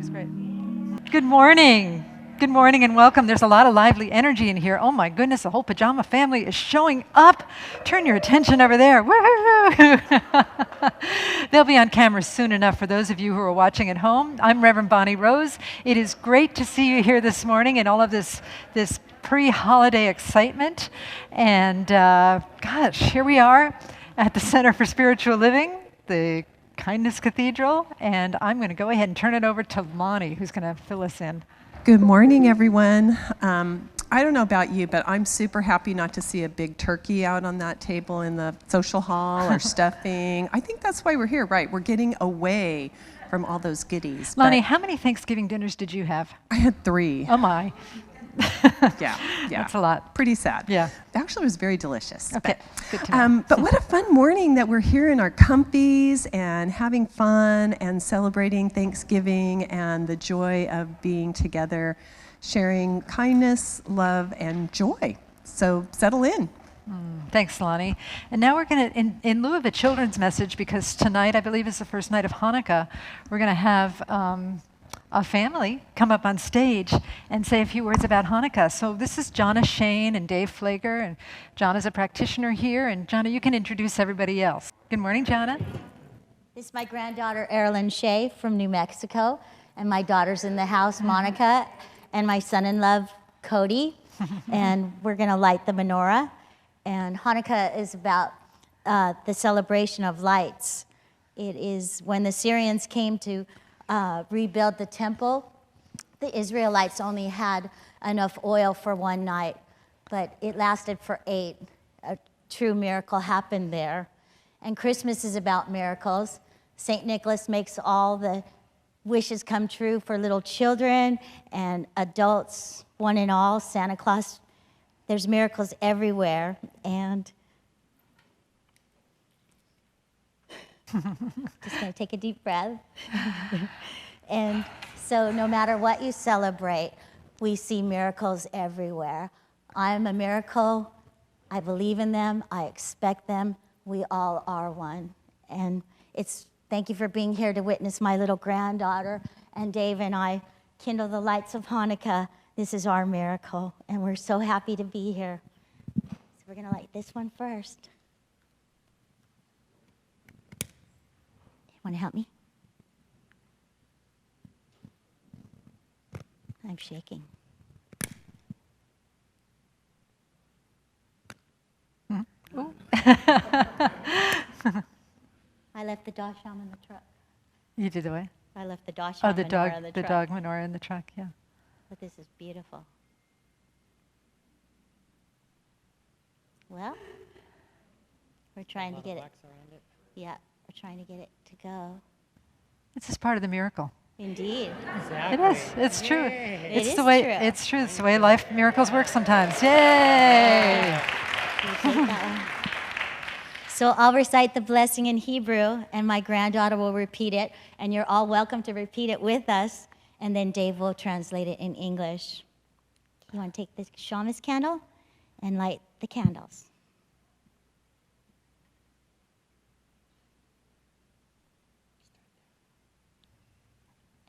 That's great. Good morning. Good morning and welcome. There's a lot of lively energy in here. Oh my goodness, the whole pajama family is showing up. Turn your attention over there. Woo-hoo-hoo. They'll be on camera soon enough for those of you who are watching at home. I'm Reverend Bonnie Rose. It is great to see you here this morning and all of this pre-holiday excitement. And gosh, here we are at the Center for Spiritual Living, the Kindness Cathedral, and I'm going to go ahead and turn it over to Lonnie, who's going to fill us in. Good morning, everyone. I don't know about you, but I'm super happy not to see a big turkey out on that table in the social hall or stuffing. I think that's why we're here, right? We're getting away from all those goodies. Lonnie, how many Thanksgiving dinners did you have? I had 3. Oh my. Yeah. That's a lot. Pretty sad. Yeah. Actually, it was very delicious. Okay, good to know. But what a fun morning that we're here in our comfies and having fun and celebrating Thanksgiving and the joy of being together, sharing kindness, love, and joy. So settle in. Thanks, Lonnie. And now we're going to, in lieu of a children's message, because tonight I believe is the first night of Hanukkah, we're going to have a family come up on stage and say a few words about Hanukkah. So this is Jonna Shane and Dave Flager, and Jonna's a practitioner here, and Jonna, you can introduce everybody else. Good morning, Jonna. This is my granddaughter, Erilyn Shea from New Mexico, and my daughter's in the house, Monica, and my son-in-law, Cody, and we're going to light the menorah. And Hanukkah is about the celebration of lights. It is when the Syrians came to rebuild the temple. The Israelites only had enough oil for one night, but it lasted for 8. A true miracle happened there. And Christmas is about miracles. St. Nicholas makes all the wishes come true for little children and adults, one and all. Santa Claus, there's miracles everywhere. And just gonna take a deep breath. And so no matter what you celebrate, we see miracles everywhere. I'm a miracle. I believe in them. I expect them. We all are one. And thank you for being here to witness my little granddaughter. And Dave and I kindle the lights of Hanukkah. This is our miracle. And we're so happy to be here. So we're gonna light this one first. Want to help me? I'm shaking. Ooh. I left the dasham in the truck. You did the way? I left the dasham Oh, the menorah in the truck. dog menorah in the truck, yeah. But this is beautiful. Well, we're trying to get it. Yeah, we're trying to get it to go. This is part of the miracle. Indeed. It is. It's true. It's is the way. true. It's true. It's the way life miracles work sometimes. Yay! So I'll recite the blessing in Hebrew, and my granddaughter will repeat it, and you're all welcome to repeat it with us, and then Dave will translate it in English. You want to take this shamus candle and light the candles.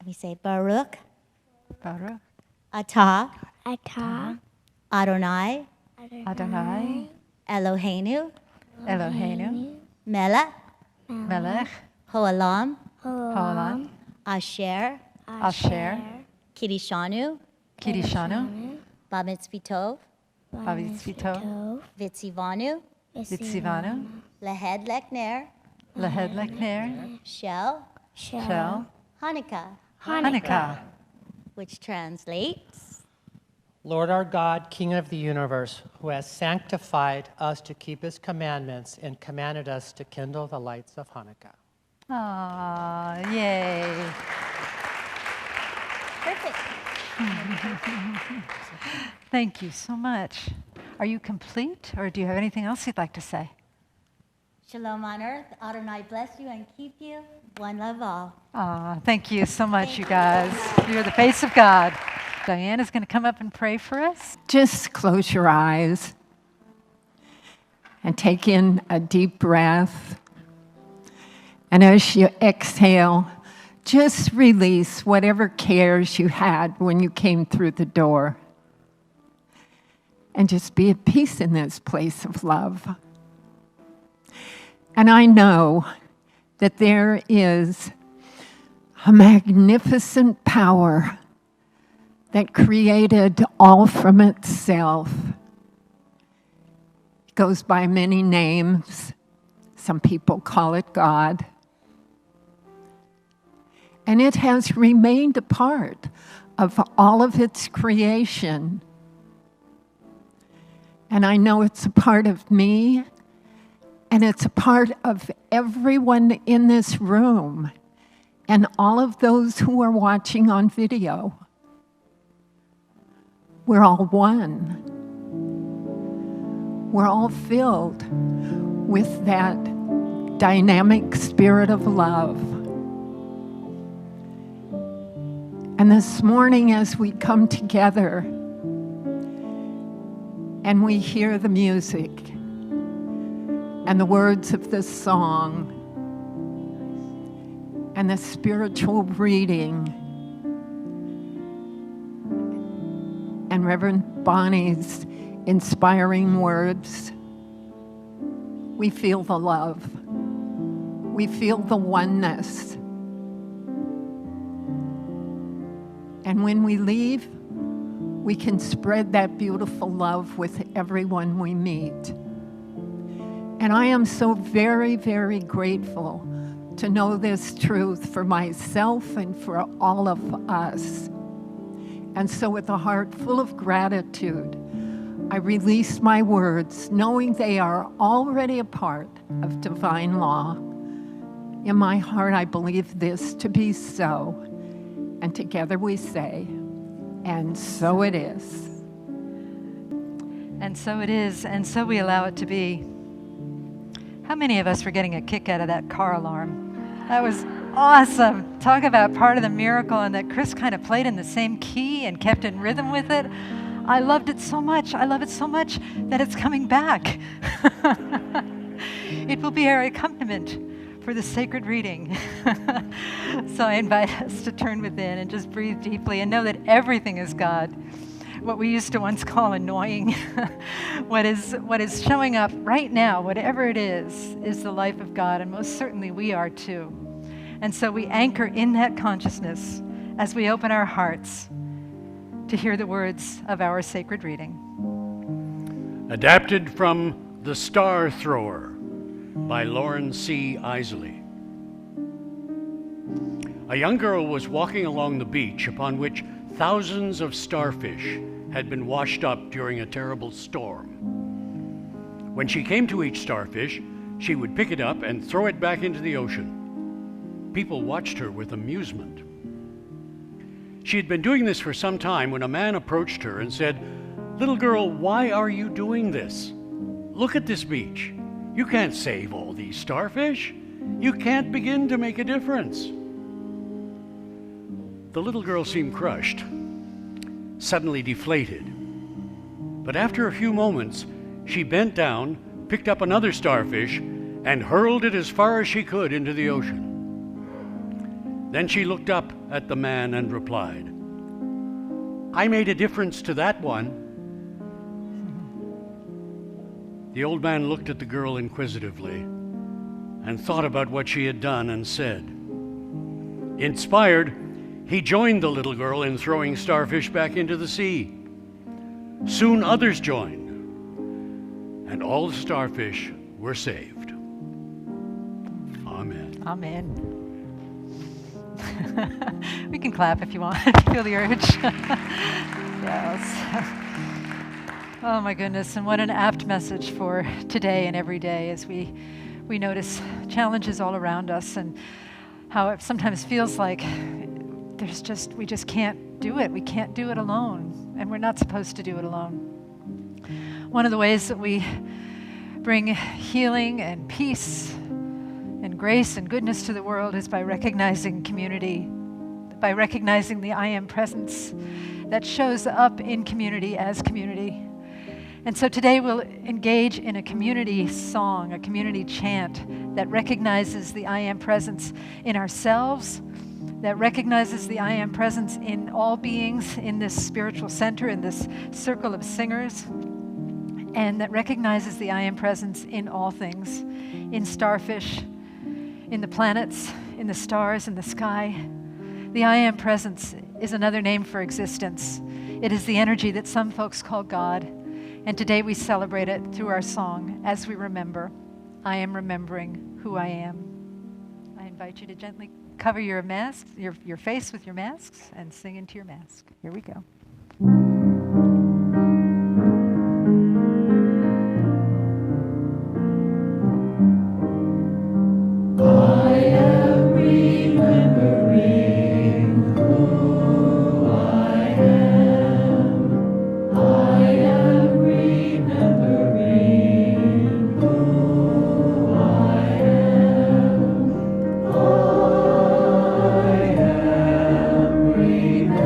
We say Baruch, Baruch, Atah, Adonai, Adonai, Eloheinu, Melech, Ho'olam, Asher, Kirishanu, Bamitzvitov, Vitzivanu, Lehed Lekner, Shel, Hanukkah, which translates, Lord our God, King of the universe, who has sanctified us to keep his commandments and commanded us to kindle the lights of Hanukkah. Aw, yay. perfect. Thank you so much. Are you complete, or do you have anything else you'd like to say? Shalom on earth, Adonai bless you and keep you. One love all. Aw, thank you so much, you guys. You're the face of God. Diane is going to come up and pray for us. Just close your eyes and take in a deep breath. And as you exhale, just release whatever cares you had when you came through the door. And just be at peace in this place of love. And I know that there is a magnificent power that created all from itself. It goes by many names. Some people call it God. And it has remained a part of all of its creation. And I know it's a part of me, and it's a part of everyone in this room, and all of those who are watching on video. We're all one. We're all filled with that dynamic spirit of love. And this morning, as we come together and we hear the music and the words of this song and the spiritual reading and Reverend Bonnie's inspiring words, we feel the love. We feel the oneness. And when we leave, we can spread that beautiful love with everyone we meet. And I am so very, very grateful to know this truth for myself and for all of us. And so with a heart full of gratitude, I release my words, knowing they are already a part of divine law. In my heart, I believe this to be so. And together we say, and so it is. And so it is, and so we allow it to be. How many of us were getting a kick out of that car alarm? That was awesome. Talk about part of the miracle, and that Chris kind of played in the same key and kept in rhythm with it. I loved it so much. I love it so much that it's coming back. It will be our accompaniment for the sacred reading. So I invite us to turn within and just breathe deeply and know that everything is God. What we used to once call annoying, what is showing up right now, whatever it is the life of God, and most certainly we are too. And so we anchor in that consciousness as we open our hearts to hear the words of our sacred reading. Adapted from The Star Thrower by Lauren C. Isley. A young girl was walking along the beach upon which thousands of starfish had been washed up during a terrible storm. When she came to each starfish, she would pick it up and throw it back into the ocean. People watched her with amusement. She had been doing this for some time when a man approached her and said, "Little girl, why are you doing this? Look at this beach. You can't save all these starfish. You can't begin to make a difference." The little girl seemed crushed, suddenly deflated. But after a few moments, she bent down, picked up another starfish, and hurled it as far as she could into the ocean. Then she looked up at the man and replied, "I made a difference to that one." The old man looked at the girl inquisitively and thought about what she had done and said. Inspired, he joined the little girl in throwing starfish back into the sea. Soon others joined, and all the starfish were saved. Amen. Amen. We can clap if you want, if you feel the urge. Yes. Oh my goodness, and what an apt message for today and every day as we notice challenges all around us and how it sometimes feels like we just can't do it. We can't do it alone, and we're not supposed to do it alone. One of the ways that we bring healing and peace and grace and goodness to the world is by recognizing community, by recognizing the I Am presence that shows up in community as community. And so today we'll engage in a community song, a community chant that recognizes the I Am presence in ourselves, that recognizes the I Am presence in all beings in this spiritual center, in this circle of singers, and that recognizes the I Am presence in all things, in starfish, in the planets, in the stars, in the sky. The I Am presence is another name for existence. It is the energy that some folks call God, and today we celebrate it through our song as we remember. I am remembering who I am. I invite you to gently cover your mask, your face with your masks, and sing into your mask. Here we go. I am remembering who I am. I am remembering who I am. I am remembering.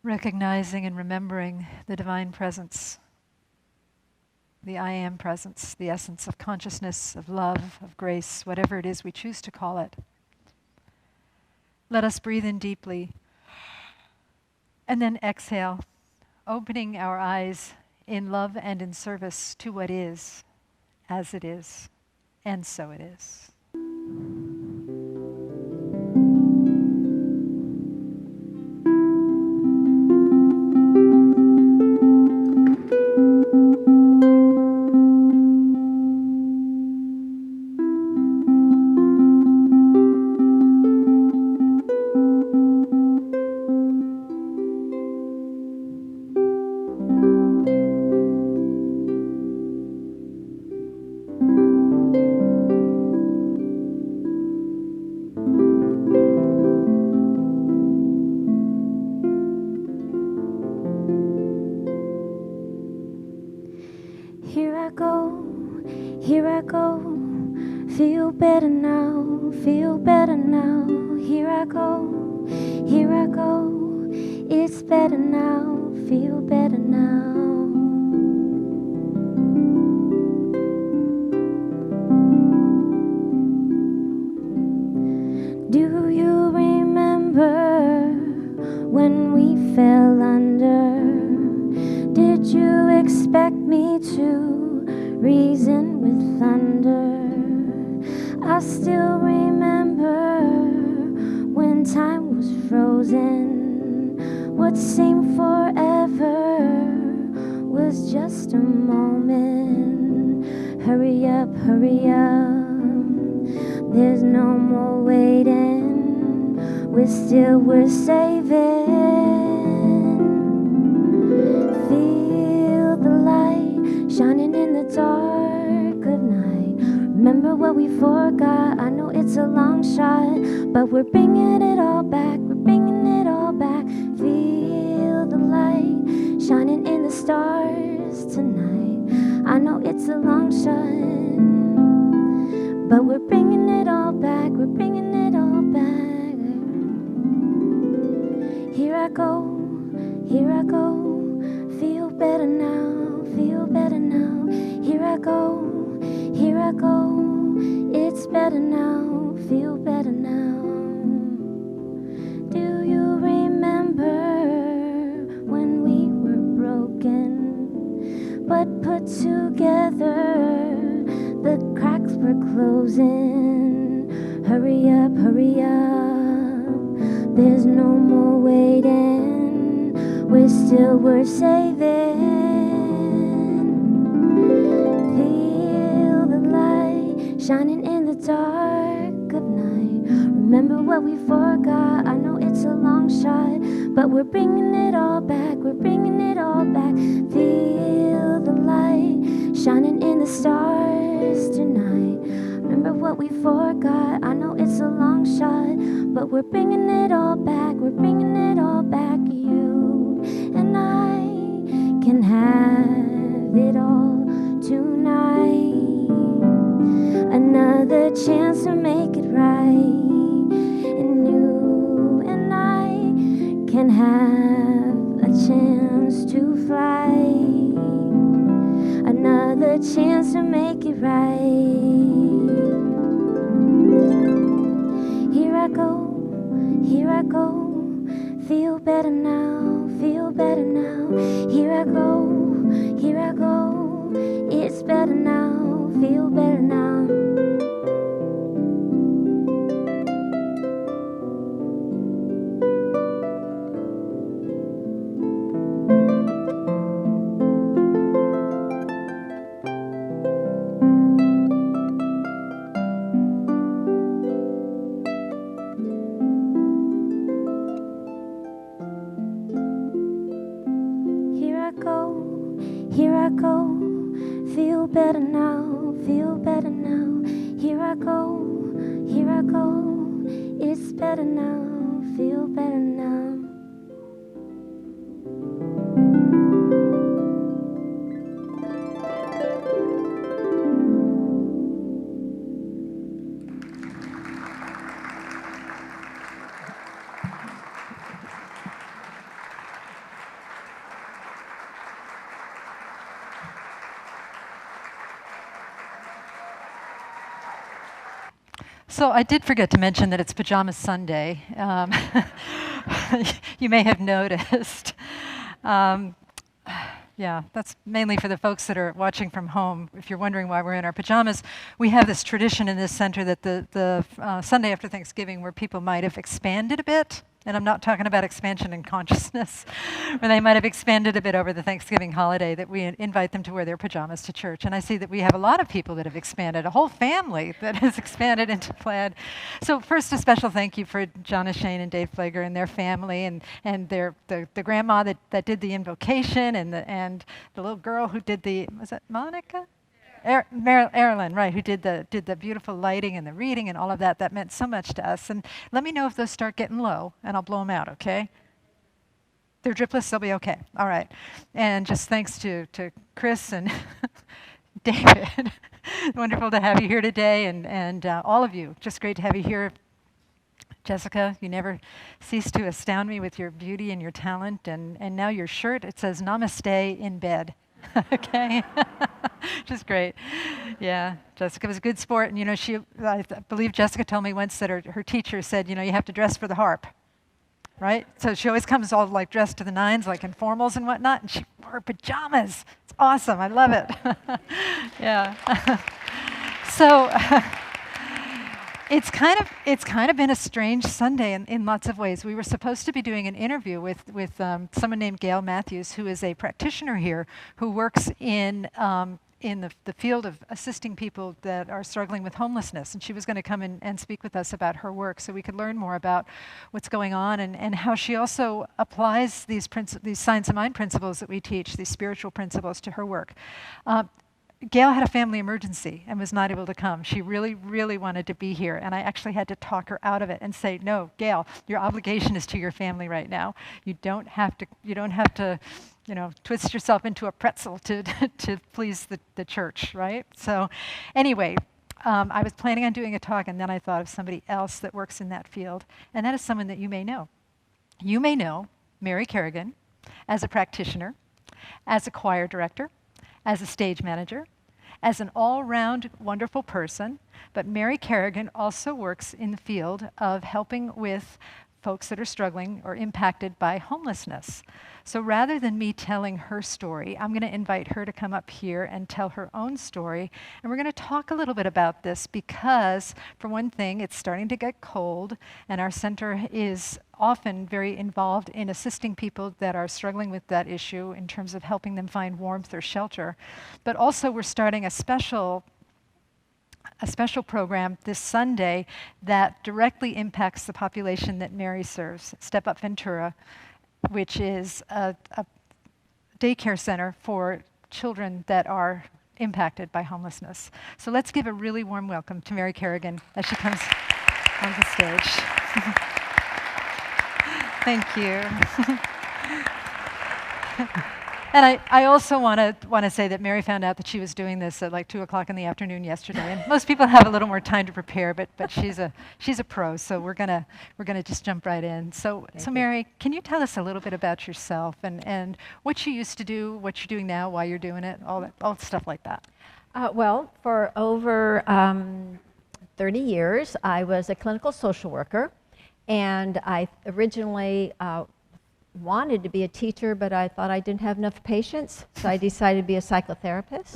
Recognizing and remembering the divine presence, the I Am presence, the essence of consciousness, of love, of grace, whatever it is we choose to call it. Let us breathe in deeply and then exhale, opening our eyes in love and in service to what is, as it is, and so it is. Here I go, feel better now, feel better now. Here I go, it's better now, feel better now. Do you remember when we fell under? Did you expect me to reason with thunder? I still remember when time was frozen. What seemed forever was just a moment. Hurry up, hurry up. There's no more waiting. We're saving. Feel the light shining in the dark of night. Remember what we forgot. I know it's a long shot, but we're bringing it all back. We're bringing it all back. Feel the light shining in the stars tonight. I know it's a long shot, but we're bringing it all back. We're bringing it all back. Here I go, here I go. Feel better now, feel better now. Here I go, here I go. It's better now, feel better now. Do you remember when we were broken but put together? The cracks were closing. Hurry up, hurry up. There's no more waiting. We're saving. Feel the light shining in the dark of night. Remember what we forgot. I know it's a long shot, but we're bringing it all back. We're bringing it all back. Feel the light shining in the stars tonight. Remember what we forgot. I know it's a long shot, but we're bringing it all back. We're bringing it all back. You and I can have it all tonight. Another chance to make it right. And you and I can have a chance to fly. Another chance to make it right. Here I go, here I go. Feel better now, feel better now. Here I go, here I go. It's better now, feel better now. Here I go, feel better now, feel better now. Here I go, it's better now, feel better now. So I did forget to mention that it's Pajama Sunday. You may have noticed. Yeah, that's mainly for the folks that are watching from home. If you're wondering why we're in our pajamas, we have this tradition in this center that the Sunday after Thanksgiving where people might have expanded a bit. And I'm not talking about expansion in consciousness, where they might have expanded a bit over the Thanksgiving holiday, that we invite them to wear their pajamas to church. And I see that we have a lot of people that have expanded, a whole family that has expanded into plaid. So first, a special thank you for Jonna Shane and Dave Flager and their family, and the grandma that did the invocation, and the little girl who did was that Monica? Erilyn, right, who did the beautiful lighting and the reading and all of that. That meant so much to us. And let me know if those start getting low, and I'll blow them out, okay? They're dripless, they'll be okay. All right. And just thanks to Chris and David. Wonderful to have you here today, and all of you. Just great to have you here. Jessica, you never cease to astound me with your beauty and your talent. And now your shirt, it says Namaste in bed. Okay, just great. Yeah, Jessica was a good sport, and I believe Jessica told me once that her teacher said, you have to dress for the harp, right? So she always comes all like dressed to the nines, like in formals and whatnot, and she wore pajamas. It's awesome. I love it. Yeah. So It's kind of been a strange Sunday in lots of ways. We were supposed to be doing an interview with someone named Gail Matthews, who is a practitioner here who works in the field of assisting people that are struggling with homelessness. And she was going to come in and speak with us about her work so we could learn more about what's going on and how she also applies these science of mind principles that we teach, these spiritual principles, to her work. Gail had a family emergency and was not able to come. She really, really wanted to be here, and I actually had to talk her out of it and say, "No, Gail, your obligation is to your family right now. You don't have to, twist yourself into a pretzel to please the church, right?" So, anyway, I was planning on doing a talk, and then I thought of somebody else that works in that field, and that is someone that you may know. You may know Mary Kerrigan as a practitioner, as a choir director, as a stage manager, as an all-round wonderful person, but Mary Kerrigan also works in the field of helping with folks that are struggling or impacted by homelessness. So rather than me telling her story, I'm going to invite her to come up here and tell her own story. And we're going to talk a little bit about this because, for one thing, it's starting to get cold, and our center is often very involved in assisting people that are struggling with that issue in terms of helping them find warmth or shelter. But also we're starting a special program this Sunday that directly impacts the population that Mary serves, Step Up Ventura, which is a daycare center for children that are impacted by homelessness. So let's give a really warm welcome to Mary Kerrigan as she comes on the stage. Thank you. And I also want to say that Mary found out that she was doing this at like 2 o'clock in the afternoon yesterday. And most people have a little more time to prepare, but she's a pro, so we're gonna just jump right in. So Mary, can you tell us a little bit about yourself and what you used to do, what you're doing now, why you're doing it, all stuff like that? Well, for over 30 years, I was a clinical social worker, and I originally wanted to be a teacher, but I thought I didn't have enough patience, so I decided to be a psychotherapist.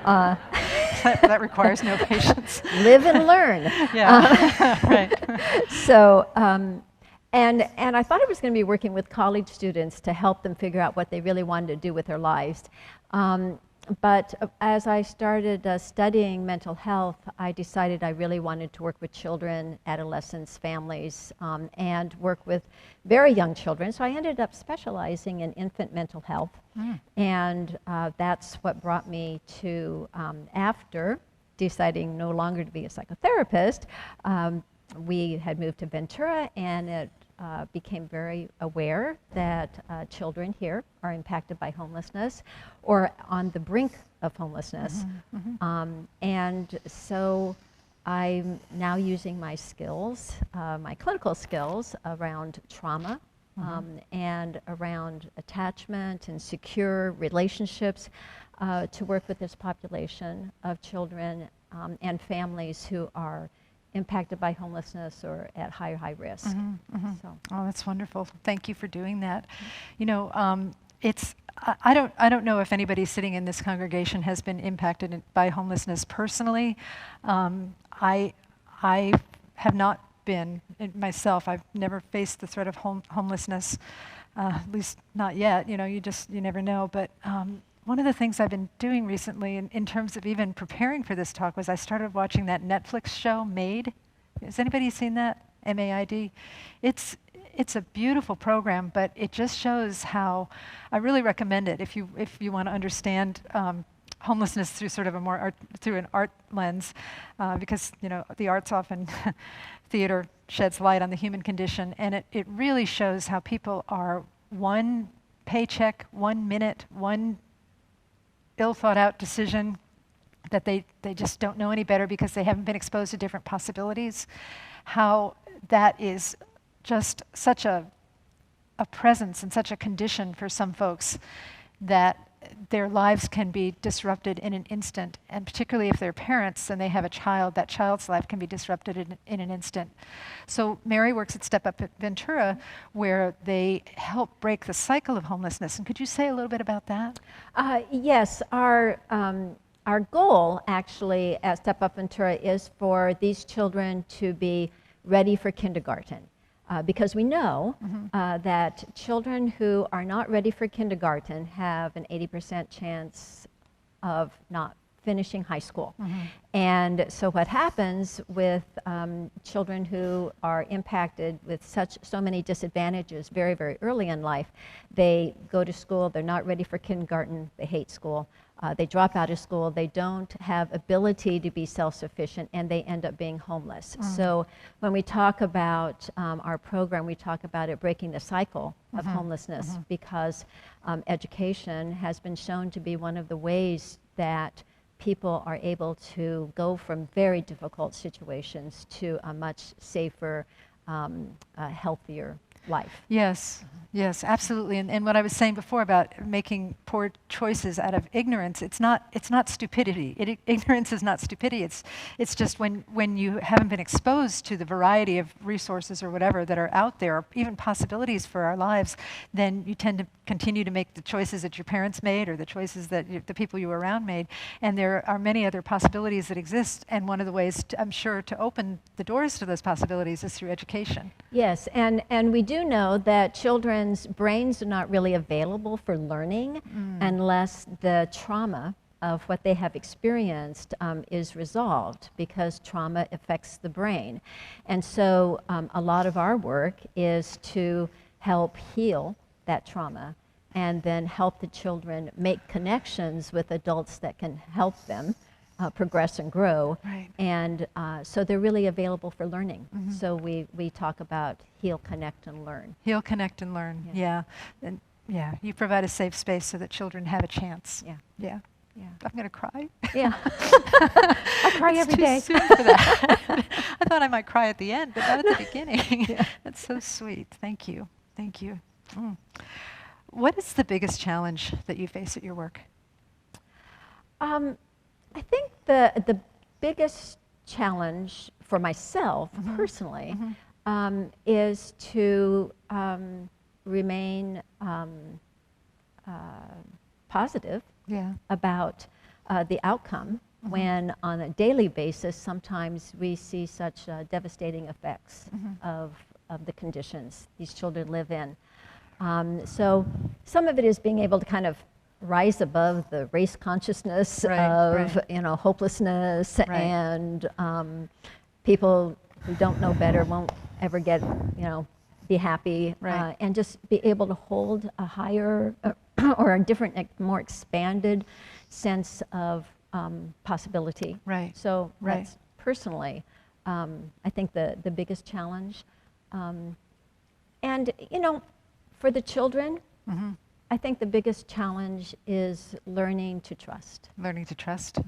That requires no patience. Live and learn. Yeah, right. So, and I thought I was going to be working with college students to help them figure out what they really wanted to do with their lives. But as I started studying mental health, I decided I really wanted to work with children, adolescents, families, and work with very young children. So I ended up specializing in infant mental health. And that's what brought me to, after deciding no longer to be a psychotherapist, we had moved to Ventura, and it became very aware that children here are impacted by homelessness or on the brink of homelessness. And so I'm now using my skills, my clinical skills around trauma and around attachment and secure relationships to work with this population of children and families who are impacted by homelessness or at high risk. So. Oh, that's wonderful. Thank you for doing that. You know, I don't know if anybody sitting in this congregation has been impacted by homelessness personally. I have not been myself. I've never faced the threat of homelessness, at least not yet. You know, you never know. But one of the things I've been doing recently in terms of even preparing for this talk was I started watching that Netflix show, Made. Has anybody seen that? M-A-I-D? It's a beautiful program, but it just shows how, I really recommend it if you want to understand homelessness through sort of through an art lens, because the arts often, theater sheds light on the human condition, and it really shows how people are one paycheck, 1 minute, one ill-thought-out decision that they just don't know any better because they haven't been exposed to different possibilities, how that is just such a presence and such a condition for some folks that their lives can be disrupted in an instant, and particularly if they're parents and they have a child, that child's life can be disrupted in an instant. So Mary works at Step Up Ventura, where they help break the cycle of homelessness. And could you say a little bit about that? Yes, our our goal, actually, at Step Up Ventura is for these children to be ready for kindergarten. Because we know that children who are not ready for kindergarten have an 80% chance of not finishing high school. And so what happens with children who are impacted with so many disadvantages very, very early in life, they go to school, they're not ready for kindergarten, they hate school, they drop out of school, they don't have ability to be self-sufficient, and they end up being homeless. So when we talk about our program, we talk about it breaking the cycle of homelessness, because education has been shown to be one of the ways that people are able to go from very difficult situations to a much safer, healthier life. Yes, yes, absolutely. And what I was saying before about making poor choices out of ignorance, it's not stupidity. Ignorance is not stupidity. It's just when you haven't been exposed to the variety of resources or whatever that are out there, or even possibilities for our lives, then you tend to continue to make the choices that your parents made or the choices that the people you were around made. And there are many other possibilities that exist. And one of the ways, I'm sure, to open the doors to those possibilities is through education. Yes, and we do know that children's brains are not really available for learning unless the trauma of what they have experienced is resolved, because trauma affects the brain. And so a lot of our work is to help heal that trauma and then help the children make connections with adults that can help them progress and grow. Right. And so they're really available for learning. So we talk about heal, connect, and learn. Heal, connect, and learn. Yeah. And yeah, you provide a safe space so that children have a chance. Yeah. Yeah. Yeah. I'm going to cry. Yeah. I cry every day. It's too soon for that. I thought I might cry at the end, but not at the beginning. That's so sweet. Thank you. Thank you. What is the biggest challenge that you face at your work? I think the biggest challenge for myself personally is to remain positive about the outcome when on a daily basis sometimes we see such devastating effects of the conditions these children live in. So some of it is being able to kind of rise above the race consciousness of hopelessness and people who don't know better won't ever get be happy and just be able to hold a higher or a different, more expanded sense of possibility. So that's personally I think the biggest challenge. And for the children, I think the biggest challenge is learning to trust. Learning to trust?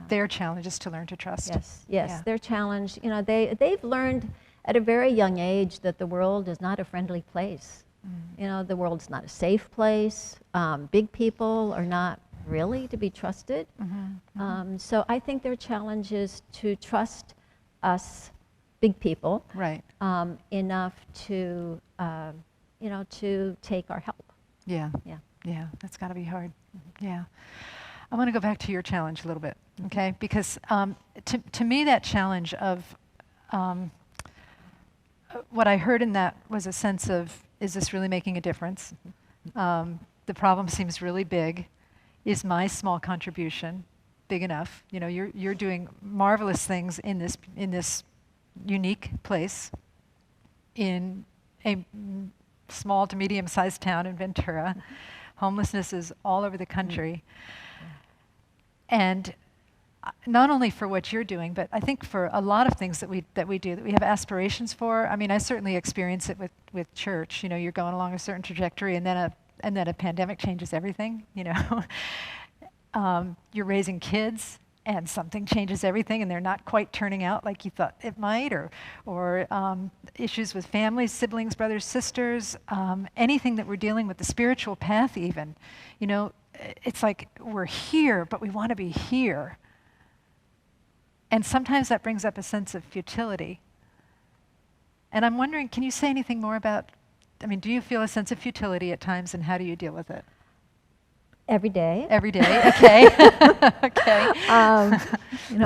Their challenge is to learn to trust. Yes, their challenge, they've learned at a very young age that the world is not a friendly place. The world's not a safe place. Big people are not really to be trusted. So I think their challenge is to trust us, big people, enough to to take our help. Yeah, that's got to be hard. Yeah. I want to go back to your challenge a little bit, okay? Because to me that challenge of, what I heard in that was a sense of, is this really making a difference? The problem seems really big. Is my small contribution big enough? You're doing marvelous things in this unique place in a small to medium-sized town in Ventura. Homelessness is all over the country. And not only for what you're doing, but I think for a lot of things that we do, that we have aspirations for. I mean, I certainly experience it with church. You're going along a certain trajectory, and then a pandemic changes everything. You're raising kids, and something changes everything, and they're not quite turning out like you thought it might, or issues with families, siblings, brothers, sisters, anything that we're dealing with, the spiritual path even. It's like we're here, but we want to be here. And sometimes that brings up a sense of futility. And I'm wondering, can you say anything more about, do you feel a sense of futility at times, and how do you deal with it? Every day. Every day, okay. Okay.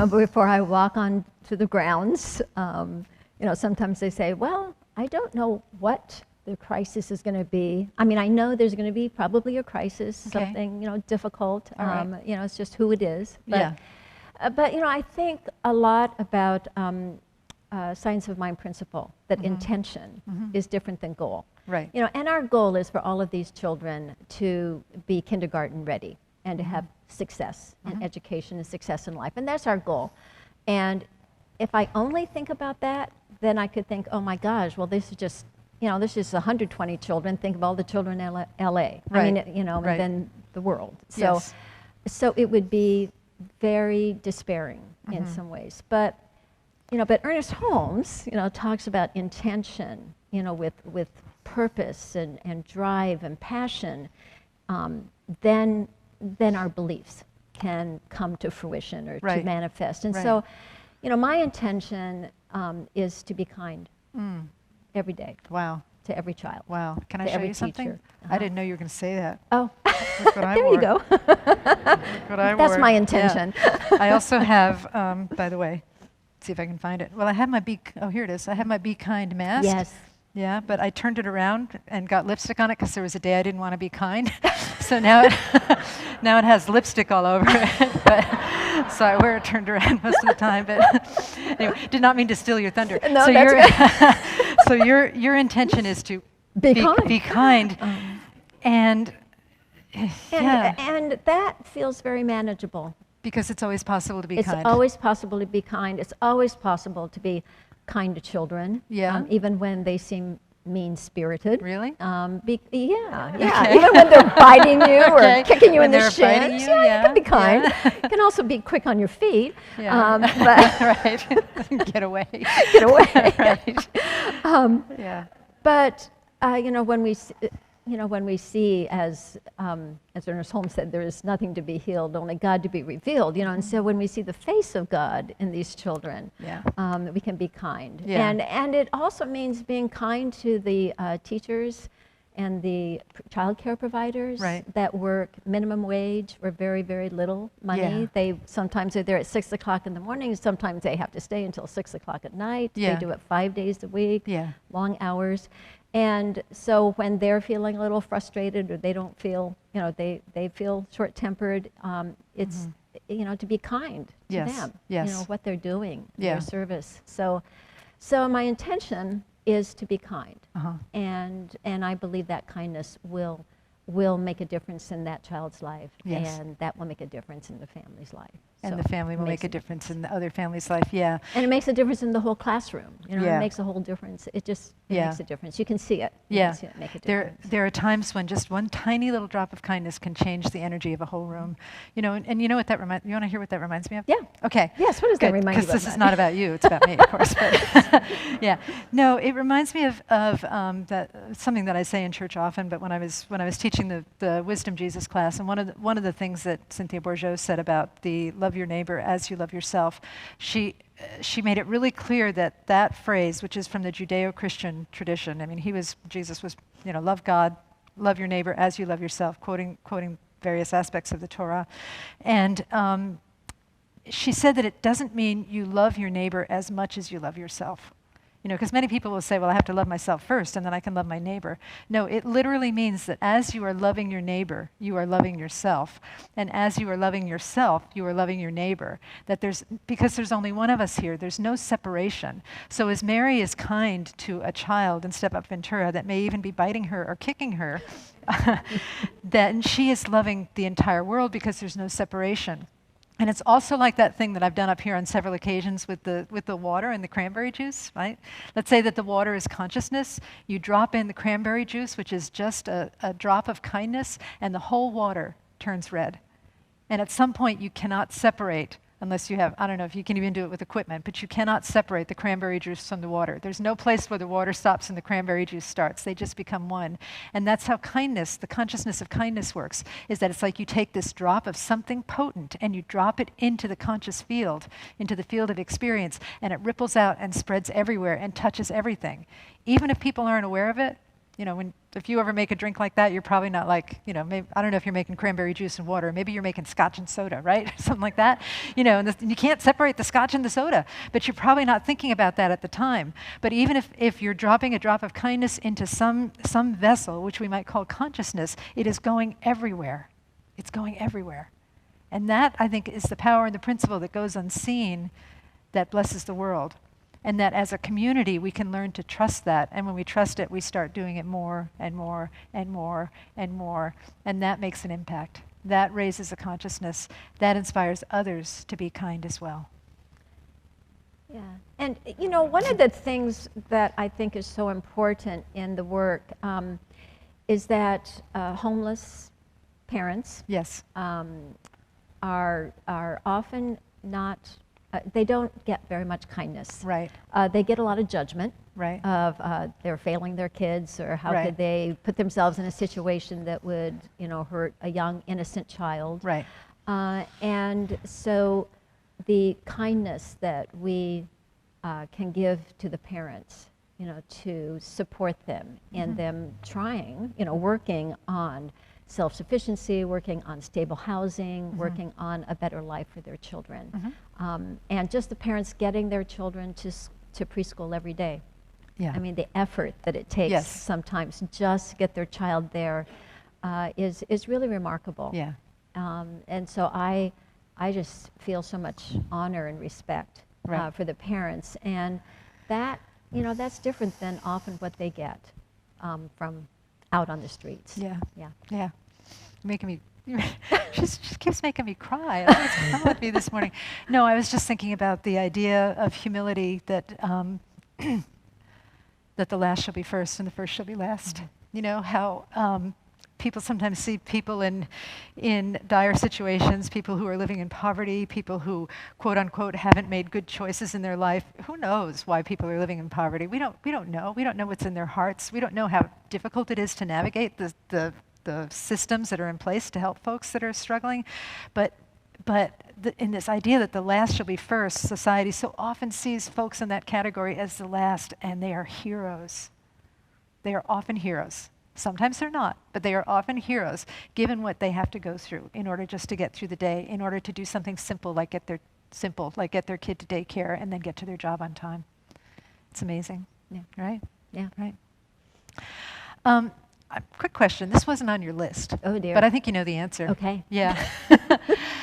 Before I walk on to the grounds, sometimes they say, well, I don't know what the crisis is going to be. I mean, I know there's going to be probably a crisis, Okay. something, difficult. All right. It's just who it is. But, Yeah. but I think a lot about science of mind principle, that intention is different than goal. Right. And our goal is for all of these children to be kindergarten ready and to have success in education and success in life. And that's our goal. And if I only think about that, then I could think, oh my gosh, well, this is just, this is 120 children. Think of all the children in LA. Right. I mean, Right. and then the world. Yes. So it would be very despairing in some ways. But Ernest Holmes, talks about intention, with purpose and drive and passion. Then our beliefs can come to fruition or Right. to manifest. And Right. so, my intention is to be kind every day Wow. to every child. Wow. Can I To show every you something? teacher. I didn't know you were going to say that. Oh, Look what I there wore. you go. Look what I That's wore. my Yeah. intention. I also have, by the way, let's see if I can find it. Well, I have my here it is. I have my Be Kind mask. Yes. Yeah, but I turned it around and got lipstick on it because there was a day I didn't want to be kind. So now it has lipstick all over it. But, so I wear it turned around most of the time. But anyway, did not mean to steal your thunder. No, so that's so your intention is to Be kind. Be kind. And yeah, And that feels very manageable. because it's always possible to be It's kind. always possible to be kind. It's always possible to be kind to children. Yeah. Even when they seem mean-spirited. Really? Yeah. Okay. Even when they're biting you Okay. or kicking you When in the they're biting shins. you, You can be yeah, kind. yeah. You can also be quick on your feet. Yeah. But Right. Get away. get away. Right. Yeah. But when we see, as Ernest Holmes said, there is nothing to be healed, only God to be revealed. And so when we see the face of God in these children, Yeah. we can be kind. Yeah. And it also means being kind to the teachers and the child care providers Right. that work minimum wage or very, very little money. Yeah. They sometimes are there at 6 o'clock in the morning. Sometimes they have to stay until 6 o'clock at night. Yeah. They do it 5 days a week, Yeah. long hours. And so when they're feeling a little frustrated or they don't feel, they feel short-tempered, it's, to be kind to Yes, them. yes. What they're doing, Yeah. their service. So my intention is to be kind. Uh-huh. And I believe that kindness will make a difference in that child's life. Yes. And that will make a difference in the family's life. And So the family will it make makes a difference in the other family's life. Yeah. And it makes a difference in the whole classroom. Yeah. It makes a whole difference. It Yeah. makes a difference. You can see it. You Yeah. can see it make a There difference. are times when just one tiny little drop of kindness can change the energy of a whole room. And you know what that reminds? You want to hear what that reminds me of? Yeah. Okay. Yes, what does that remind you Because this of, is Matt? not about you. It's about me, of course. But yeah. No, it reminds me of that something that I say in church often. But when I was teaching the Wisdom Jesus class, and one of the things that Cynthia Bourgeault said about the love your neighbor as you love yourself, she made it really clear that phrase, which is from the Judeo-Christian tradition. I mean, Jesus was, love God, love your neighbor as you love yourself, quoting various aspects of the Torah. And she said that it doesn't mean you love your neighbor as much as you love yourself. Because many people will say, well, I have to love myself first and then I can love my neighbor. No, it literally means that as you are loving your neighbor, you are loving yourself. And as you are loving yourself, you are loving your neighbor. Because there's only one of us here, there's no separation. So as Mary is kind to a child in Step Up Ventura that may even be biting her or kicking her, then she is loving the entire world because there's no separation. And it's also like that thing that I've done up here on several occasions with the water and the cranberry juice, right? Let's say that the water is consciousness. You drop in the cranberry juice, which is just a drop of kindness, and the whole water turns red. And at some point, you cannot separate unless you have, I don't know if you can even do it with equipment, but you cannot separate the cranberry juice from the water. There's no place where the water stops and the cranberry juice starts. They just become one. And that's how kindness, the consciousness of kindness works, is that it's like you take this drop of something potent and you drop it into the conscious field, into the field of experience, and it ripples out and spreads everywhere and touches everything. Even if people aren't aware of it, You know, if you ever make a drink like that, you're probably not like, you know, maybe, I don't know if you're making cranberry juice and water. Maybe you're making scotch and soda, right? Something like that. You know, and you can't separate the scotch and the soda, but you're probably not thinking about that at the time. But even if you're dropping a drop of kindness into some vessel, which we might call consciousness, it is going everywhere. It's going everywhere. And that, I think, is the power and the principle that goes unseen that blesses the world. And that as a community, we can learn to trust that. And when we trust it, we start doing it more and more and more and more. And that makes an impact. That raises a consciousness. That inspires others to be kind as well. Yeah. And, you know, one of the things that I think is so important in the work is that homeless parents Yes. are often not, they don't get very much kindness. Right. They get a lot of judgment Right. of they're failing their kids, or how Right. could they put themselves in a situation that would, you know, hurt a young, innocent child. Right. And so the kindness that we can give to the parents, you know, to support them in them trying, you know, working on self-sufficiency, working on stable housing, working on a better life for their children. And just the parents getting their children to preschool every day. Yeah. I mean, the effort that it takes Yes. sometimes just to get their child there is really remarkable. Yeah. And so I just feel so much honor and respect Right. for the parents. And that, you know, that's different than often what they get from out on the streets. Yeah. Yeah. Yeah. Making me, she keeps making me cry. I don't know what's wrong with me this morning. No, I was just thinking about the idea of humility that that the last shall be first and the first shall be last. You know, how people sometimes see people in dire situations, people who are living in poverty, people who, quote unquote, haven't made good choices in their life. Who knows why people are living in poverty? We don't know. We don't know what's in their hearts. We don't know how difficult it is to navigate the systems that are in place to help folks that are struggling. But in this idea that the last shall be first, society so often sees folks in that category as the last, and they are heroes. They are often heroes. Sometimes they're not, but they are often heroes, given what they have to go through in order just to get through the day, in order to do something simple like get their kid to daycare and then get to their job on time. It's amazing. Yeah. Right? Yeah. Right. Quick question. This wasn't on your list. Oh, dear. But I think you know the answer. Okay. Yeah.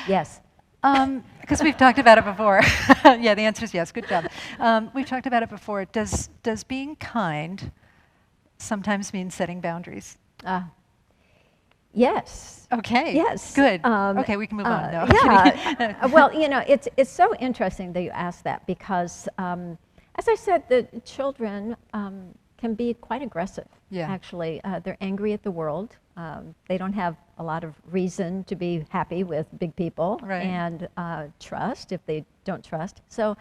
Yes. Because we've talked about it before. Yeah, the answer is yes. Good job. We've talked about it before. Does being kind sometimes mean setting boundaries? Yes. Okay. Yes. Good. Okay, we can move on. No, Yeah. Well, you know, it's so interesting that you asked that, because, as I said, the children can be quite aggressive. Yeah. Actually, they're angry at the world. They don't have a lot of reason to be happy with big people, Right. and trust if they don't trust. So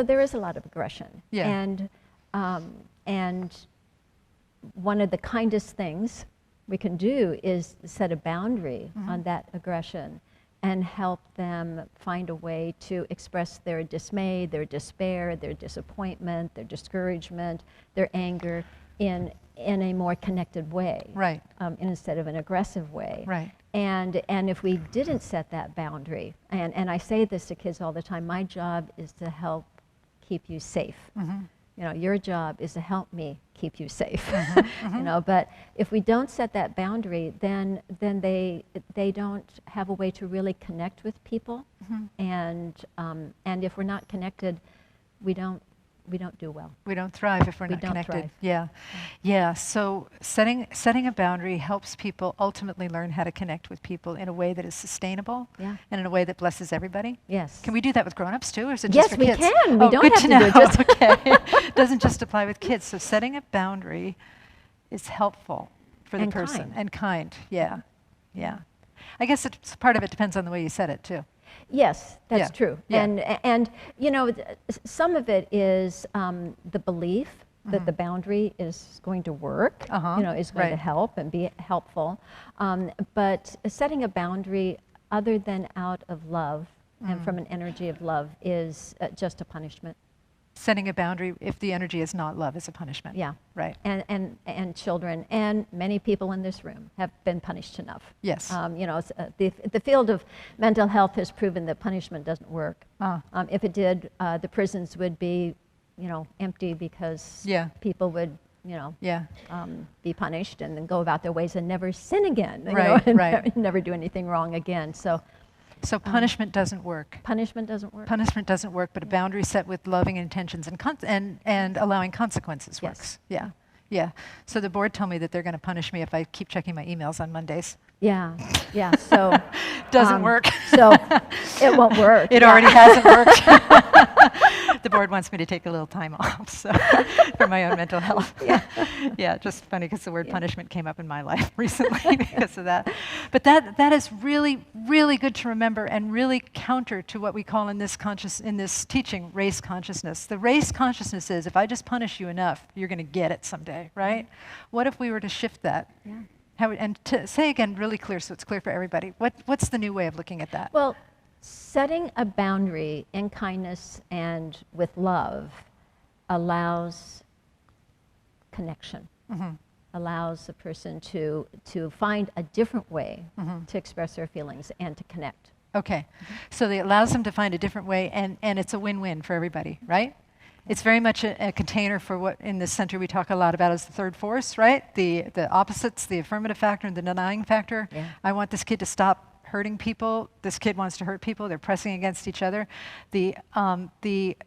there is a lot of aggression. Yeah. And one of the kindest things we can do is set a boundary on that aggression and help them find a way to express their dismay, their despair, their disappointment, their discouragement, their anger in a more connected way. Right. Instead of an aggressive way. Right. And if we didn't set that boundary, and I say this to kids all the time, my job is to help keep you safe. You know, your job is to help me keep you safe. You know, but if we don't set that boundary, then they don't have a way to really connect with people, and if we're not connected, we don't do well. We don't thrive if we're We not don't connected. thrive. Yeah. Yeah. So setting a boundary helps people ultimately learn how to connect with people in a way that is sustainable, Yeah. and in a way that blesses everybody. Yes. Can we do that with grown-ups too, or is it Yes, just for we kids? can. We Oh, don't good have to to do know. it just- Okay. Doesn't just apply with kids. So setting a boundary is helpful for the And person. kind. And kind. Yeah. Yeah. I guess part of it depends on the way you said it too. Yes, that's Yeah. true. Yeah. And you know, some of it is the belief that the boundary is going to work, you know, is going to Right. help and be helpful. But setting a boundary other than out of love and from an energy of love is just a punishment. Setting a boundary if the energy is not love is a punishment. Yeah. Right. And children and many people in this room have been punished enough. Yes. You know, the field of mental health has proven that punishment doesn't work. If it did, the prisons would be, you know, empty because people would, you know, be punished and then go about their ways and never sin again. Right, you know, right. Never do anything wrong again. So punishment doesn't work. Punishment doesn't work. Punishment doesn't work, but a boundary set with loving intentions and allowing consequences works. Yes. Yeah. So the board told me that they're going to punish me if I keep checking my emails on Mondays. Yeah. So doesn't work. So it won't work. It already hasn't worked. The board wants me to take a little time off for my own mental health. Yeah, just funny because the word punishment came up in my life recently because of that. But that is really, really good to remember and really counter to what we call in this teaching race consciousness. The race consciousness is if I just punish you enough, you're going to get it someday, right? What if we were to shift that? Yeah. And to say again really clear so it's clear for everybody, what's the new way of looking at that? Well, setting a boundary in kindness and with love allows connection, allows the person to find a different way to express their feelings and to connect. Okay, so it allows them to find a different way and it's a win-win for everybody, right? It's very much a container for what in this center we talk a lot about as the third force, right? The opposites, the affirmative factor and the denying factor. Yeah. I want this kid to stop hurting people. This kid wants to hurt people. They're pressing against each other. The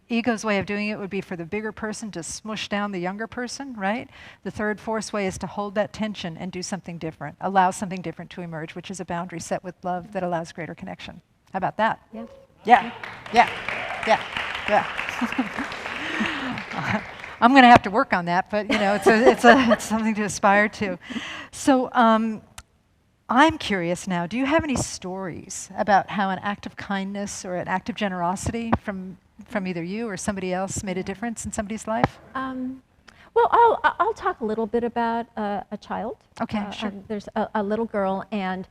ego's way of doing it would be for the bigger person to smush down the younger person, right? The third force way is to hold that tension and do something different, allow something different to emerge, which is a boundary set with love that allows greater connection. How about that? Yeah. I'm going to have to work on that, but you know, it's something to aspire to. So I'm curious now, do you have any stories about how an act of kindness or an act of generosity from either you or somebody else made a difference in somebody's life? Well, I'll talk a little bit about a child. Okay, sure. There's a little girl, and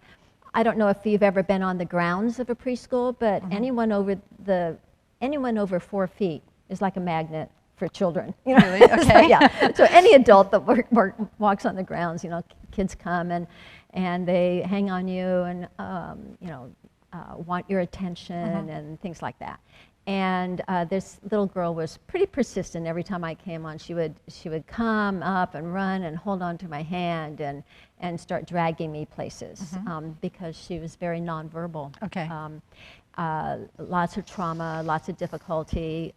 I don't know if you've ever been on the grounds of a preschool, but anyone over 4 feet is like a magnet for children. You know? Really? Okay. So any adult that walks on the grounds, you know, kids come and they hang on you and want your attention and things like that. And this little girl was pretty persistent. Every time I came on, she would come up and run and hold on to my hand and start dragging me places because she was very nonverbal. Okay. Lots of trauma, lots of difficulty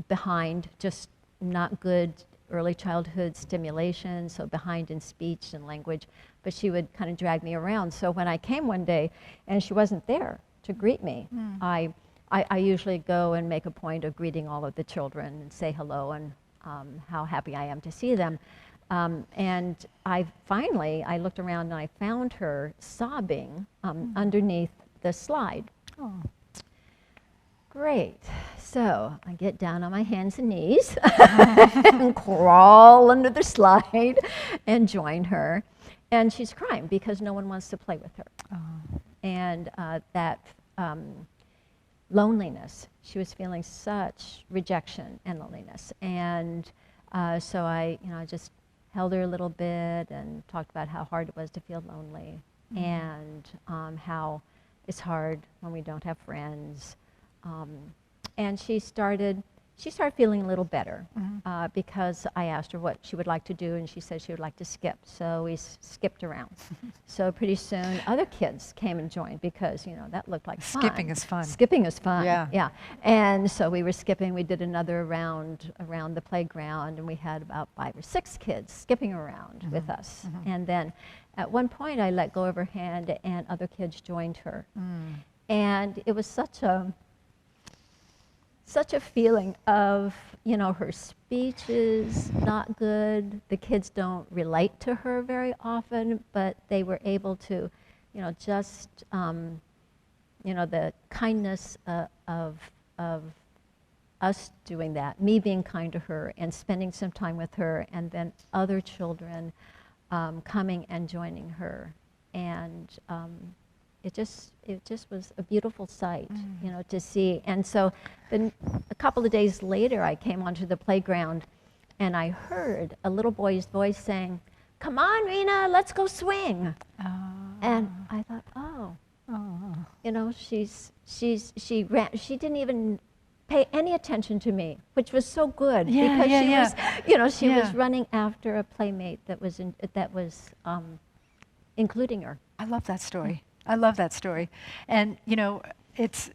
behind just not good early childhood stimulation, so behind in speech and language, but she would kind of drag me around. So when I came one day and she wasn't there to greet me, I usually go and make a point of greeting all of the children and say hello and how happy I am to see them. And I looked around and I found her sobbing underneath the slide. Oh. Great. So I get down on my hands and knees and crawl under the slide and join her. And she's crying because no one wants to play with her. Oh. And that loneliness, she was feeling such rejection and loneliness. And so I just held her a little bit and talked about how hard it was to feel lonely and how it's hard when we don't have friends. And she started feeling a little better because I asked her what she would like to do, and she said she would like to skip. So we skipped around. So pretty soon, other kids came and joined because that looked like fun. Skipping is fun. Skipping is fun. Yeah. And so we were skipping. We did another round around the playground, and we had about 5 or 6 kids skipping around with us. And then at one point, I let go of her hand, and other kids joined her. And it was such a feeling of, her speech is not good. The kids don't relate to her very often, but they were able to, just, the kindness of us doing that, me being kind to her and spending some time with her, and then other children coming and joining her. And it just was a beautiful sight, you know, to see. And so then a couple of days later, I came onto the playground and I heard a little boy's voice saying, "Come on, Rena, let's go swing." And I thought, you know, she didn't even pay any attention to me, which was so good, because she was, you know, she was running after a playmate that was including her. I love that story. I love that story. And, you know, it's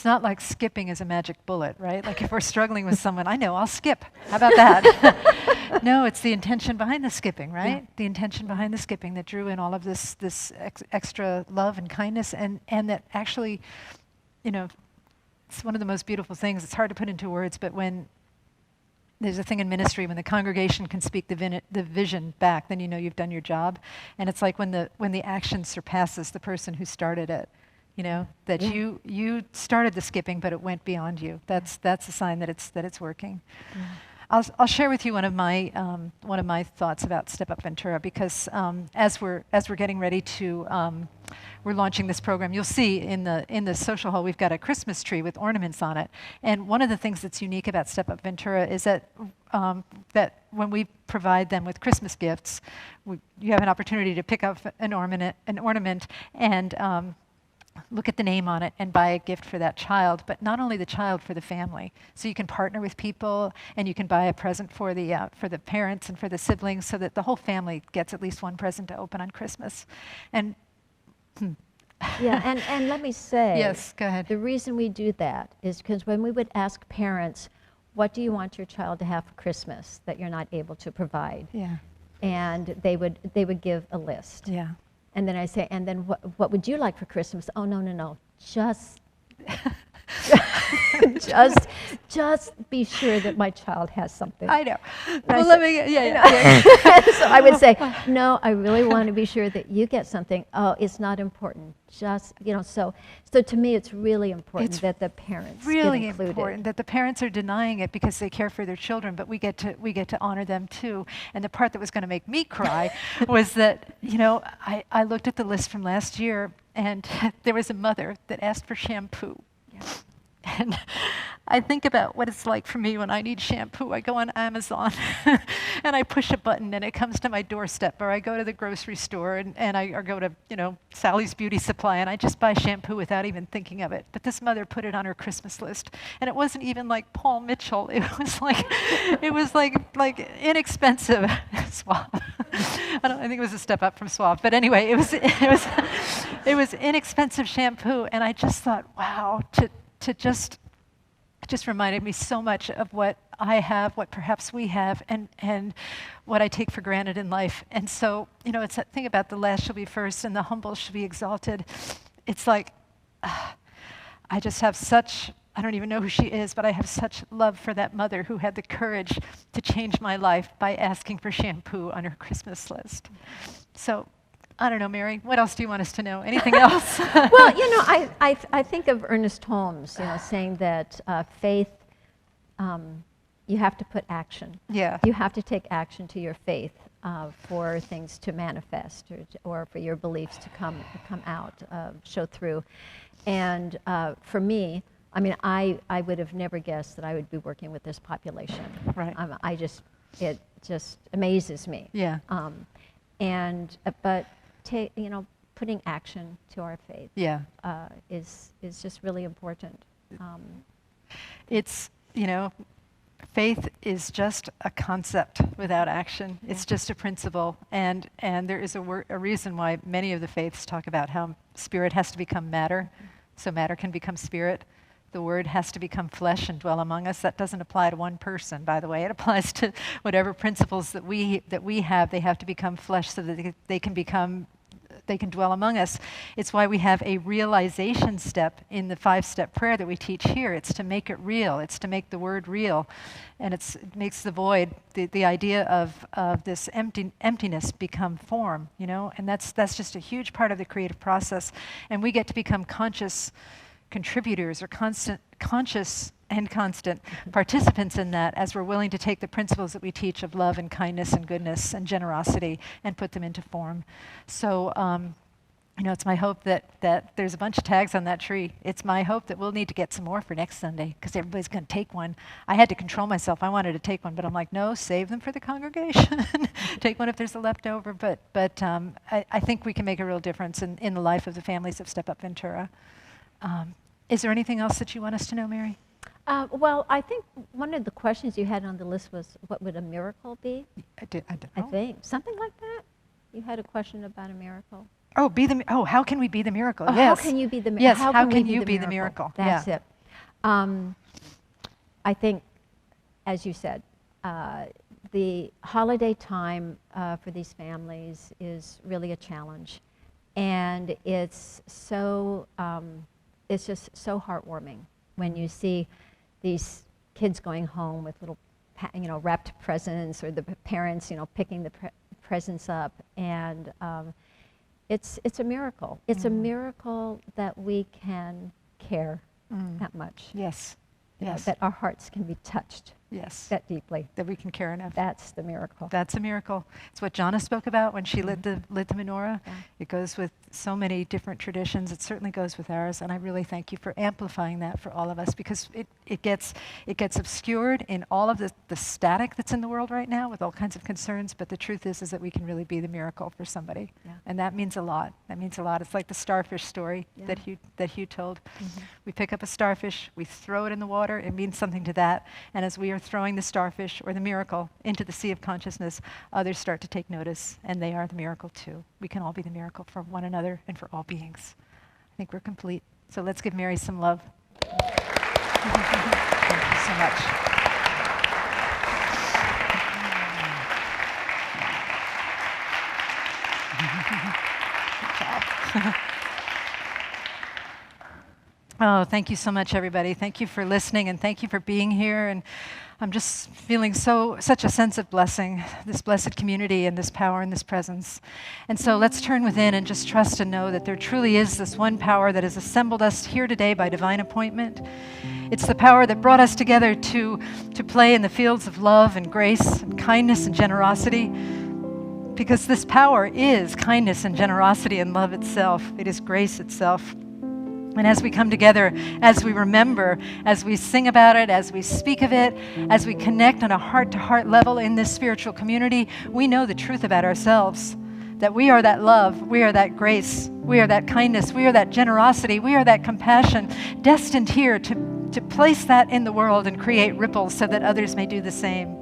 not like skipping is a magic bullet, right? Like if we're struggling with someone, I know, I'll skip. How about that? No, it's the intention behind the skipping, right? Yeah. The intention behind the skipping that drew in all of this extra love and kindness, and that actually, you know, it's one of the most beautiful things. It's hard to put into words, but when there's a thing in ministry, when the congregation can speak the vision back, then you know you've done your job. And it's like when the action surpasses the person who started it, you know, that you started the skipping, but it went beyond you. That's a sign that it's working. I'll share with you one of my thoughts about Step Up Ventura, because as we're getting ready to we're launching this program. You'll see in the social hall we've got a Christmas tree with ornaments on it. And one of the things that's unique about Step Up Ventura is that that when we provide them with Christmas gifts, you have an opportunity to pick up an ornament and look at the name on it and buy a gift for that child, but not only the child, for the family. So you can partner with people and you can buy a present for the parents and for the siblings, so that the whole family gets at least one present to open on Christmas. And and let me say, yes, go ahead. The reason we do that is because when we would ask parents, what do you want your child to have for Christmas that you're not able to provide? Yeah. And they would give a list. Yeah. And then I say, and then what would you like for Christmas? Oh, no, just be sure that my child has something. I know. Well, let me, So I would say, no, I really want to be sure that you get something. Oh, it's not important. Just, you know, so to me, it's really important that the parents get included. Really important that the parents are denying it because they care for their children, but we get to honor them too. And the part that was going to make me cry was that, you know, I looked at the list from last year, and there was a mother that asked for shampoo. Yeah. And I think about what it's like for me when I need shampoo. I go on Amazon and I push a button and it comes to my doorstep, or I go to the grocery store or go to, you know, Sally's Beauty Supply, and I just buy shampoo without even thinking of it. But this mother put it on her Christmas list, and it wasn't even like Paul Mitchell. It was like inexpensive Suave. I think it was a step up from Suave, but anyway, it was inexpensive shampoo, and I just thought, wow, it just reminded me so much of what I have, what perhaps we have, and what I take for granted in life. And so, you know, it's that thing about the last shall be first and the humble shall be exalted. It's like, I just have I don't even know who she is, but I have such love for that mother who had the courage to change my life by asking for shampoo on her Christmas list. So, I don't know, Mary, what else do you want us to know? Anything else? Well, you know, I think of Ernest Holmes, you know, saying that faith, you have to put action. Yeah. You have to take action to your faith for things to manifest, or for your beliefs to come out, show through. And for me, I mean, I would have never guessed that I would be working with this population. Right. It just amazes me. Yeah. But you know, putting action to our faith. Yeah. Is just really important. It's, you know, faith is just a concept without action. Yeah. It's just a principle, and there is a reason why many of the faiths talk about how spirit has to become matter, so matter can become spirit. The word has to become flesh and dwell among us. That doesn't apply to one person, by the way. It applies to whatever principles that we have. They have to become flesh so that they can dwell among us. It's why we have a realization step in the 5-step prayer that we teach here. It's to make it real. It's to make the word real. And it makes the void, the idea of this emptiness become form, you know? And that's just a huge part of the creative process. And we get to become conscious contributors, or conscious and constant participants in that, as we're willing to take the principles that we teach of love and kindness and goodness and generosity and put them into form. So You know, it's my hope that there's a bunch of tags on that tree. It's my hope that we'll need to get some more for next Sunday because everybody's going to take one. I had to control myself. I wanted to take one, but I'm like, no, save them for the congregation. Take one if there's a leftover. But I think we can make a real difference in the life of the families of Step Up Ventura. Is there anything else that you want us to know, Mary? Well, I think one of the questions you had on the list was, what would a miracle be? I don't I know. think. Something like that? You had a question about a miracle. How can we be the miracle? Oh, Yes. how can you be the miracle? Yes, how can we you be the miracle? That's Yeah. it. I think, as you said, the holiday time for these families is really a challenge. And it's just so heartwarming when you see these kids going home with little, wrapped presents, or the parents, picking the presents up. And it's a miracle. It's a miracle that we can care that much. Yes. You know, Yes. that our hearts can be touched Yes. that deeply. That we can care enough. That's the miracle. That's a miracle. It's what Jonna spoke about when she lit the menorah. Yeah. It goes with so many different traditions. It certainly goes with ours, and I really thank you for amplifying that for all of us, because it gets obscured in all of the static that's in the world right now with all kinds of concerns. But the truth is that we can really be the miracle for somebody, Yeah. and that means a lot. That means a lot. It's like the starfish story Yeah. that Hugh told. We pick up a starfish, we throw it in the water. It means something to that, and as we are throwing the starfish or the miracle into the sea of consciousness, others start to take notice, and they are the miracle too. We can all be the miracle for one another and for all beings. I think we're complete. So let's give Mary some love. Thank you so much. Good job. Oh, thank you so much, everybody. Thank you for listening, and thank you for being here. And I'm just feeling such a sense of blessing, this blessed community and this power and this presence. And so let's turn within and just trust and know that there truly is this one power that has assembled us here today by divine appointment. It's the power that brought us together to play in the fields of love and grace and kindness and generosity, because this power is kindness and generosity and love itself. It is grace itself. And as we come together, as we remember, as we sing about it, as we speak of it, as we connect on a heart-to-heart level in this spiritual community, we know the truth about ourselves, that we are that love, we are that grace, we are that kindness, we are that generosity, we are that compassion, destined here to place that in the world and create ripples so that others may do the same.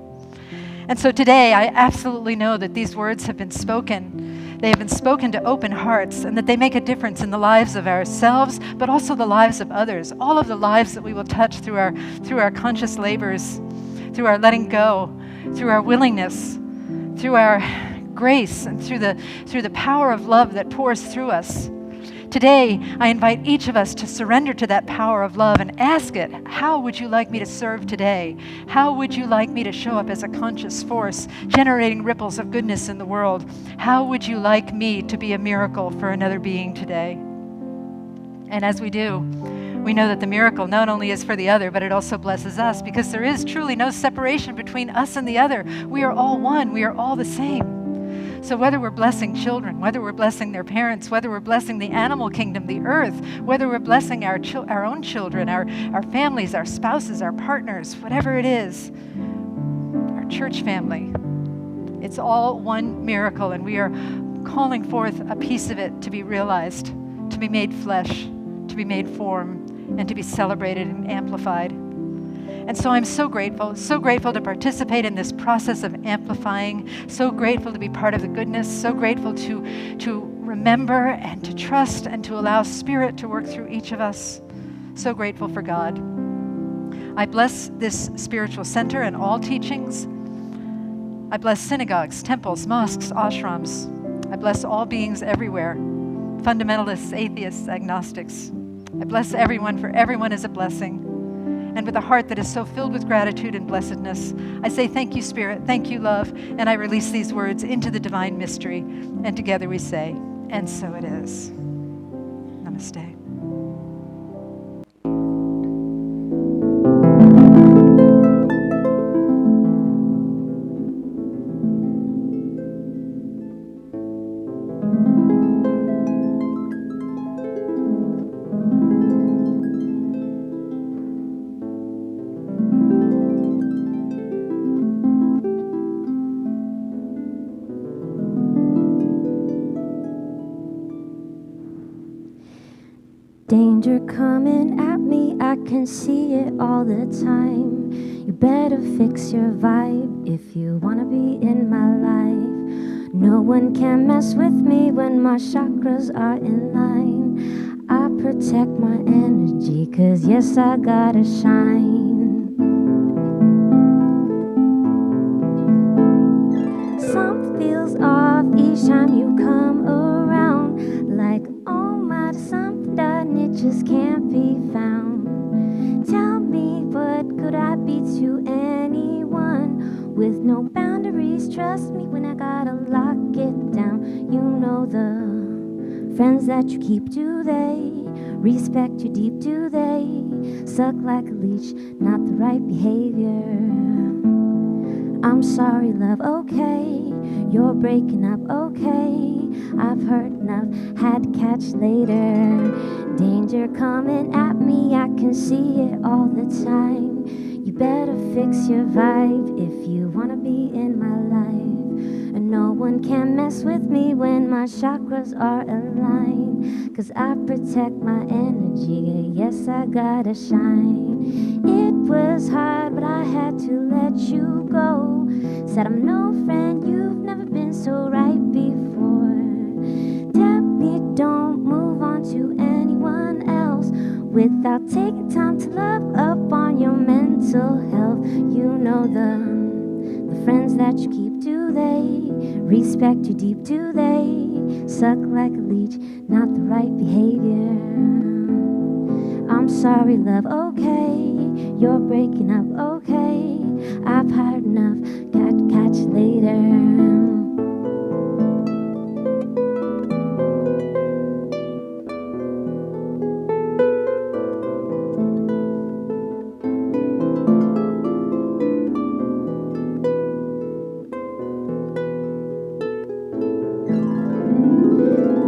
And so today, I absolutely know that these words have been spoken. They have been spoken to open hearts, and that they make a difference in the lives of ourselves, but also the lives of others. All of the lives that we will touch through our conscious labors, through our letting go, through our willingness, through our grace, and through the power of love that pours through us. Today, I invite each of us to surrender to that power of love and ask it, how would you like me to serve today? How would you like me to show up as a conscious force, generating ripples of goodness in the world? How would you like me to be a miracle for another being today? And as we do, we know that the miracle not only is for the other, but it also blesses us, because there is truly no separation between us and the other. We are all one. We are all the same. So whether we're blessing children, whether we're blessing their parents, whether we're blessing the animal kingdom, the earth, whether we're blessing our own children, our families, our spouses, our partners, whatever it is, our church family, it's all one miracle, and we are calling forth a piece of it to be realized, to be made flesh, to be made form, and to be celebrated and amplified. And so I'm so grateful to participate in this process of amplifying, so grateful to be part of the goodness, so grateful to remember and to trust and to allow Spirit to work through each of us. So grateful for God. I bless this spiritual center and all teachings. I bless synagogues, temples, mosques, ashrams. I bless all beings everywhere, fundamentalists, atheists, agnostics. I bless everyone, for everyone is a blessing. And with a heart that is so filled with gratitude and blessedness, I say thank you, Spirit, thank you, love, and I release these words into the divine mystery. And together we say, and so it is. Namaste. Danger coming at me, I can see it all the time. You better fix your vibe if you wanna be in my life. No one can mess with me when my chakras are in line. I protect my energy, 'cause yes, I gotta shine. Something feels off each time you come around. Like, oh my, something that it just can't be found. Tell me, what could I be to anyone with no boundaries? Trust me when I gotta lock it down. You know the friends that you keep, do they respect you deep? Do they suck like a leech? Not the right behavior. I'm sorry, love, okay. You're breaking up, okay. I've heard enough, had to catch later. Danger coming at me, I can see it all the time. You better fix your vibe if you wanna be in my life. And no one can mess with me when my chakras are aligned. 'Cause I protect my energy, yes, I gotta shine. It was hard, but I had to let you go. Said I'm no friend, you've never been so right before. Tell me don't move on to anyone else without taking time to love up on your mental health. You know the friends that you keep, do they respect you deep? Do they suck like a leech? Not the right behavior. I'm sorry, love, okay. You're breaking up, okay. I've had enough, got to catch you later.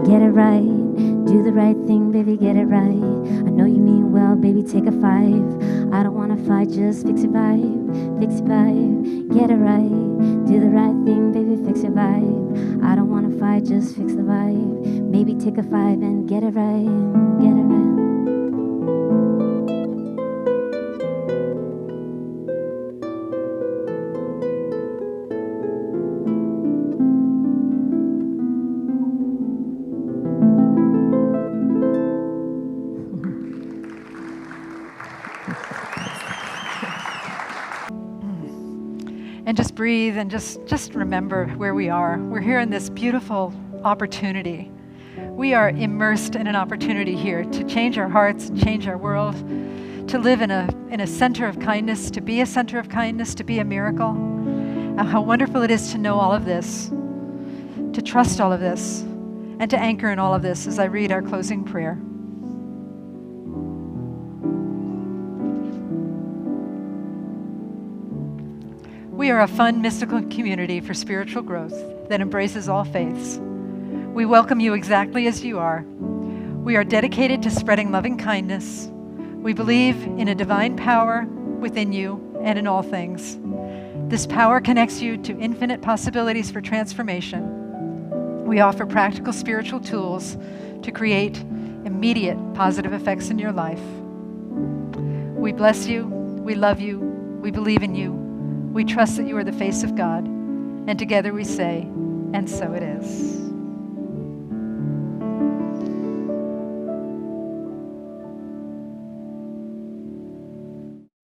Get it right, do the right thing, baby, get it right. I know you mean well, baby, take a 5. I don't wanna fight, just fix your vibe, fix your vibe. Get it right, do the right thing, baby, fix your vibe. I don't wanna fight, just fix the vibe. Maybe take a 5 and get it right, get it right. And just breathe and just remember where we are. We're here in this beautiful opportunity. We are immersed in an opportunity here to change our hearts, change our world, to live in a center of kindness, to be a center of kindness, to be a miracle. And how wonderful it is to know all of this, to trust all of this, and to anchor in all of this as I read our closing prayer. We are a fun, mystical community for spiritual growth that embraces all faiths. We welcome you exactly as you are. We are dedicated to spreading loving kindness. We believe in a divine power within you and in all things. This power connects you to infinite possibilities for transformation. We offer practical spiritual tools to create immediate positive effects in your life. We bless you, we love you, we believe in you. We trust that you are the face of God, and together we say, and so it is.